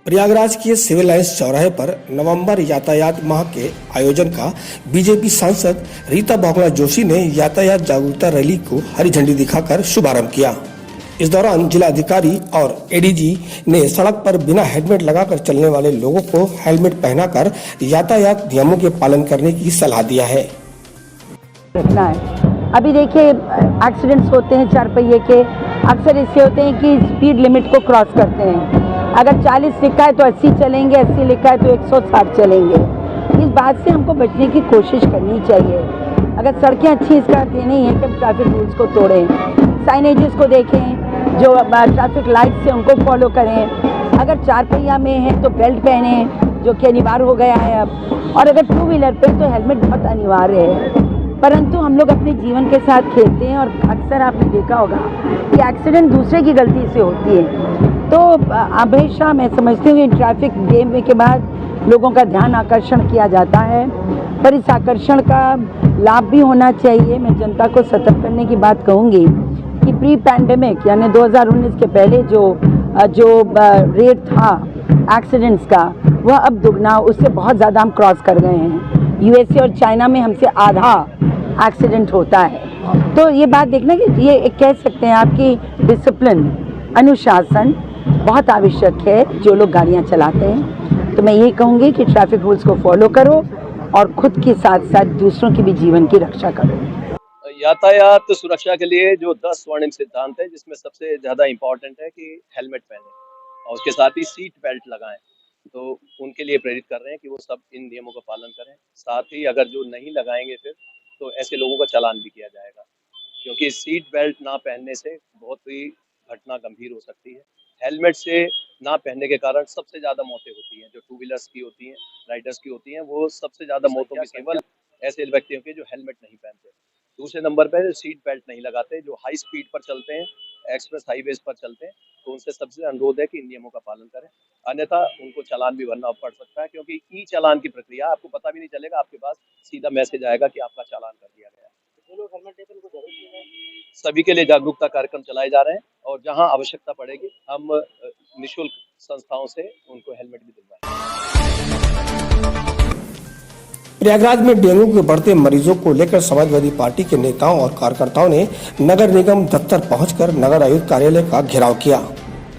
प्रयागराज के civil lines चौराहे पर नवंबर यातायात माह के आयोजन का बीजेपी सांसद रीता बहुगुणा जोशी ने यातायात जागरूकता रैली को हरी झंडी दिखाकर शुभारंभ किया। इस दौरान जिला अधिकारी और एडीजी ने सड़क पर बिना हेलमेट लगाकर चलने वाले लोगों को हेलमेट पहनाकर यातायात नियमों के पालन करने की सलाह दिया है। रखना है। अभी देखिए एक्सीडेंट्स होते हैं चार पहिए के, अक्सर इससे होते हैं कि स्पीड लिमिट को क्रॉस करते हैं। अगर 40 लिखा है तो 80 चलेंगे, 80 लिखा है तो 160 चलेंगे। इस बात से हमको बचने की कोशिश करनी चाहिए। अगर सड़कें अच्छी, इसका अर्थ ये नहीं है कि हम ट्रैफिक रूल्स को तोड़ें। साइनेजेस को देखें, जो ट्रैफिक लाइट्स हैं उनको फॉलो करें। अगर चार पहिया में है तो बेल्ट पहने, जो कि अनिवार्य हो गया है अब। और अगर टू व्हीलर पे तो हेलमेट बहुत अनिवार्य है। परंतु हम लोग अपने जीवन के साथ खेलते हैं और अक्सर आपने देखा होगा कि एक्सीडेंट दूसरे की गलती से होती है। तो हमेशा मैं समझती हूँ कि ट्रैफिक गेम के बाद लोगों का ध्यान आकर्षण किया जाता है, पर इस आकर्षण का लाभ भी होना चाहिए। मैं जनता को सतर्क करने की बात कहूँगी कि प्री पैंडेमिक यानी 2019 के पहले जो रेट था एक्सीडेंट्स का, वह अब दुगना, उससे बहुत ज़्यादा हम क्रॉस कर गए हैं। यूएसए और चाइना में हमसे आधा एक्सीडेंट होता है। तो ये बात देखना कि ये एक कह सकते हैं आपकी डिसिप्लिन, अनुशासन बहुत आवश्यक है जो लोग गाड़ियाँ चलाते हैं। तो मैं यही कहूँगी कि ट्रैफिक रूल्स को फॉलो करो और खुद के साथ साथ दूसरों की भी जीवन की रक्षा करो। यातायात सुरक्षा के लिए जो 10 स्वर्णिम सिद्धांत है, जिसमें सबसे ज़्यादा इम्पोर्टेंट है कि हेलमेट पहने और उसके साथ ही सीट बेल्ट लगाएं। तो उनके लिए प्रेरित कर रहे हैं कि वो सब इन नियमों का पालन करें। साथ ही अगर जो नहीं लगाएंगे फिर तो ऐसे लोगों का चालान भी किया जाएगा, क्योंकि सीट बेल्ट ना पहनने से बहुत ही घटना गंभीर हो सकती है। हेलमेट से ना पहनने के कारण सबसे ज़्यादा मौतें होती हैं, जो टू व्हीलर्स की होती हैं, राइडर्स की होती हैं, वो सबसे ज़्यादा मौतों की केवल ऐसे व्यक्तियों के जो हेलमेट नहीं पहनते। दूसरे नंबर पर सीट बेल्ट नहीं लगाते, जो हाई स्पीड पर चलते हैं, एक्सप्रेस हाईवेज पर चलते हैं, तो उनसे सबसे अनुरोध है कि इन नियमों का पालन करें, अन्यथा उनको चालान भी भरना पड़ सकता है। क्योंकि ई चालान की प्रक्रिया आपको पता भी नहीं चलेगा, आपके पास सीधा मैसेज आएगा कि आपका चालान कर दिया गया है। सभी के लिए जागरूकता कार्यक्रम चलाए जा रहे हैं और जहां आवश्यकता पड़ेगी हम निःशुल्क संस्थाओं से उनको हेलमेट भी दिलवाएंगे। प्रयागराज में डेंगू के बढ़ते मरीजों को लेकर समाजवादी पार्टी के नेताओं और कार्यकर्ताओं ने नगर निगम दफ्तर पहुंचकर नगर आयुक्त कार्यालय का घेराव किया।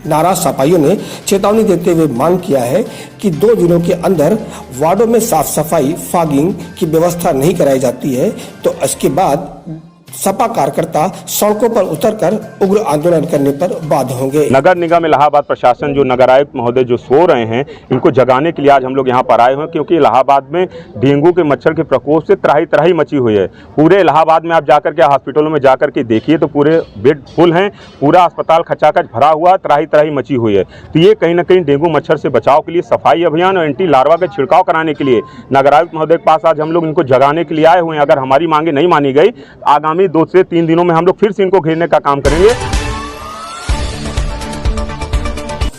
नाराज सफाइयों ने चेतावनी देते हुए मांग किया है कि 2 दिनों के अंदर वार्डों में साफ सफाई, फॉगिंग की व्यवस्था नहीं कराई जाती है तो इसके बाद सपा कार्यकर्ता सड़कों पर उतरकर उग्र आंदोलन करने पर बाध्य होंगे। नगर निगम इलाहाबाद प्रशासन, जो नगर आयुक्त महोदय जो सो रहे हैं, इनको जगाने के लिए आज हम लोग यहाँ पर आए हुए हैं, क्योंकि इलाहाबाद में डेंगू के मच्छर के प्रकोप से त्राही त्राही मची हुई है। पूरे इलाहाबाद में आप जाकर के हॉस्पिटलों में जाकर के देखिए तो पूरे बेड फुल हैं, पूरा अस्पताल खचाखच भरा हुआ, त्राही त्राही मची हुई है। तो ये कहीं ना कहीं डेंगू मच्छर से बचाव के लिए सफाई अभियान और एंटी लार्वा का छिड़काव कराने के लिए नगर आयुक्त महोदय के पास आज हम लोग इनको जगाने के लिए आए हुए हैं। अगर हमारी मांगे नहीं मानी गई, आगामी 2 से 3 दिनों में हम लोग फिर से इनको घेरने का काम करेंगे।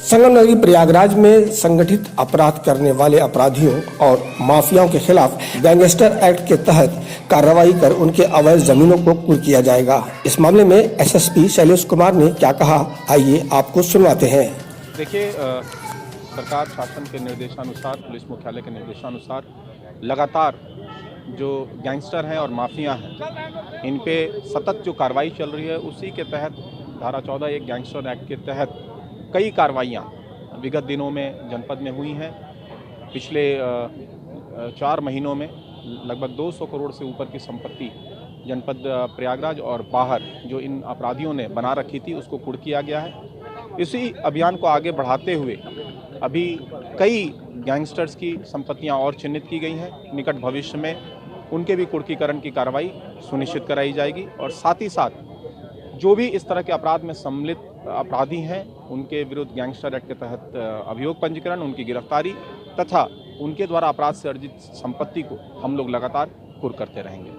संगम नगरी प्रयागराज में संगठित अपराध करने वाले अपराधियों और माफियाओं के खिलाफ गैंगस्टर एक्ट के तहत कार्रवाई कर उनके अवैध जमीनों को कुर्क किया जाएगा। इस मामले में एसएसपी शैलेश कुमार ने क्या कहा, आइए आपको सुनवाते हैं। देखिए, सरकार शासन के निर्देशानुसार, पुलिस मुख्यालय के निर्देशानुसार लगातार जो गैंगस्टर हैं और माफिया हैं, इन पे सतत जो कार्रवाई चल रही है, उसी के तहत धारा 14 एक गैंगस्टर एक्ट के तहत कई कार्रवाइयाँ विगत दिनों में जनपद में हुई हैं। पिछले 4 महीनों में लगभग 200 करोड़ से ऊपर की संपत्ति जनपद प्रयागराज और बाहर जो इन अपराधियों ने बना रखी थी, उसको कुर्क किया गया है। इसी अभियान को आगे बढ़ाते हुए अभी कई गैंगस्टर्स की संपत्तियां और चिन्हित की गई हैं। निकट भविष्य में उनके भी कुर्कीकरण की कार्रवाई सुनिश्चित कराई जाएगी और साथ ही साथ जो भी इस तरह के अपराध में सम्मिलित अपराधी हैं, उनके विरुद्ध गैंगस्टर एक्ट के तहत अभियोग पंजीकरण, उनकी गिरफ्तारी तथा उनके द्वारा अपराध से अर्जित संपत्ति को हम लोग लगातार कुर्क करते रहेंगे।